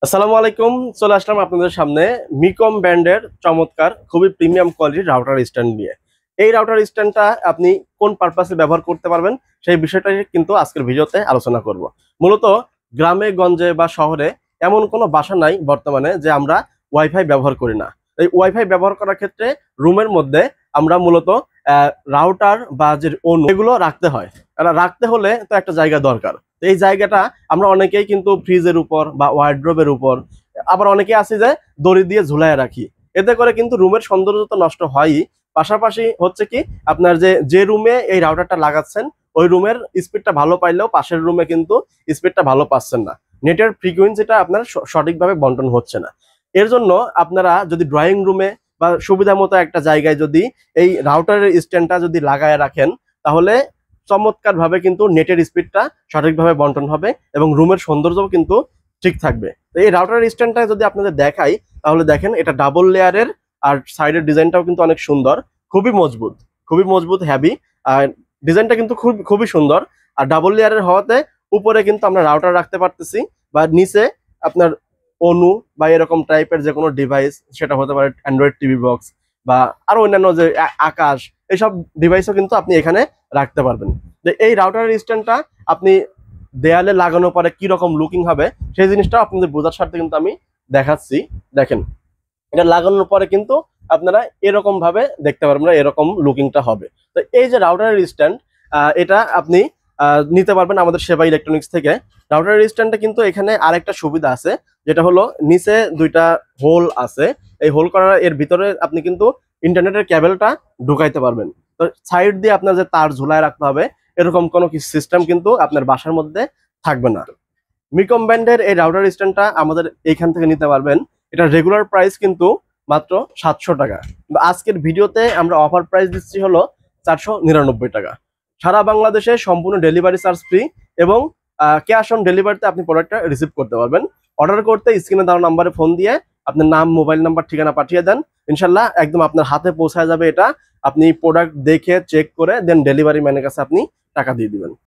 আসসালামু আলাইকুম। চলে আসলাম আপনাদের সামনে মিকম ব্র্যান্ডের চমৎকার খুবই প্রিমিয়াম কোয়ালিটির রাউটার স্ট্যান্ড নিয়ে। এই রাউটার স্ট্যান্ডটা আপনি কোন পারপাসে ব্যবহার করতে পারবেন সেই বিষয়টাই কিন্তু আজকের ভিডিওতে আলোচনা করব। মূলত গ্রামে গঞ্জে বা শহরে এমন কোনো বাসা নাই বর্তমানে যে আমরা ওয়াইফাই ব্যবহার করি না। এই ওয়াইফাই ব্যবহার করার ক্ষেত্রে রুমের মধ্যে আমরা মূলত রাউটার বা যে অণু এগুলো রাখতে হয়। রাখতে হলে তো একটা জায়গা দরকার। তো এই জায়গাটা আমরা অনেকেই কিন্তু ফ্রিজের উপর বা ওয়ার্ড্রোবের উপর, আবার অনেকে আছে যে দড়ি দিয়ে ঝুলায় রাখি। এতে করে কিন্তু রুমের সৌন্দর্য তো নষ্ট হয়ই, পাশাপাশি হচ্ছে কি আপনার যে রুমে এই রাউটারটা লাগাচ্ছেন ওই রুমের স্পিডটা ভালো পাইলেও পাশের রুমে কিন্তু স্পিডটা ভালো পাচ্ছেন না। নেটের ফ্রিকোয়েন্সিটা আপনার সঠিকভাবে বন্টন হচ্ছে না। এর জন্য আপনারা যদি ড্রয়িং রুমে বা সুবিধা মতো একটা জায়গায় যদি এই রাউটারের স্ট্যান্ডটা যদি লাগায় রাখেন, তাহলে চমৎকার ভাবে কিন্তু নেটের স্পিডটা সঠিকভাবে বন্টন হবে এবং রুমের সৌন্দর্যও কিন্তু ঠিক থাকবে। তো এই রাউটার স্ট্যান্ডটা যদি আপনাদের দেখাই, তাহলে দেখেন এটা ডাবল লেয়ারের, আর সাইডের ডিজাইনটাও কিন্তু অনেক সুন্দর, খুবই মজবুত, খুবই মজবুত হ্যাভি। আর ডিজাইনটা কিন্তু খুবই সুন্দর। আর ডাবল লেয়ারের হওয়াতে উপরে কিন্তু আমরা রাউটার রাখতে পারতেছি, বা নিচে আপনার অনু বা এরকম টাইপের যে কোনো ডিভাইস, সেটা হতে পারে অ্যান্ড্রয়েড টিভি বক্স বা আরো অন্যান্য যে আকাশ, এইসব ডিভাইসও কিন্তু আপনি এখানে রাখতে পারবেন। যে এই রাউটারের স্ট্যান্ডটা আপনি দেয়ালে লাগানোর পরে কি রকম লুকিং হবে সেই জিনিসটা আপনাদের বোঝার স্বার্থে কিন্তু আমি দেখাচ্ছি। দেখেন, এটা লাগানোর পরে কিন্তু আপনারা এরকম ভাবে দেখতে পারবেন, এরকম লুকিংটা হবে। তো এই যে রাউটারের স্ট্যান্ড, এটা আপনি নিতে পারবেন আমাদের সেবা ইলেকট্রনিক্স থেকে। রাউটারের স্ট্যান্ডটা কিন্তু এখানে আরেকটা সুবিধা আছে, যেটা হলো নিচে দুইটা হোল আছে। এই হোল করার এর ভিতরে আপনি কিন্তু ইন্টারনেটের কেবলটা ঢুকাইতে পারবেন। তো সাইড দিয়ে আপনার যে তার ঝুলায় রাখতে হবে এরকম কোনো সিস্টেম কিন্তু আপনার বাসার মধ্যে থাকবে না। মিকম ব্র্যান্ডের এই রাউটার স্ট্যান্ডটা আমাদের এইখান থেকে নিতে পারবেন। এটা রেগুলার প্রাইস কিন্তু মাত্র 700 টাকা। আজকের ভিডিওতে আমরা অফার প্রাইস দিচ্ছি হলো 499 টাকা। সারা বাংলাদেশে সম্পূর্ণ ডেলিভারি চার্জ ফ্রি এবং ক্যাশ অন ডেলিভারিতে আপনি প্রোডাক্টটা রিসিভ করতে পারবেন। অর্ডার করতে স্ক্রিনে দেওয়া নাম্বারে ফোন দিয়ে আপনার নাম, মোবাইল নাম্বার, ঠিকানা পাঠিয়ে দেন। ইনশাল্লাহ একদম আপনার হাতে পৌঁছায় যাবে এটা। আপনি প্রোডাক্ট দেখে চেক করে দেন ডেলিভারি ম্যানের কাছে আপনি টাকা দিয়ে দিবেন।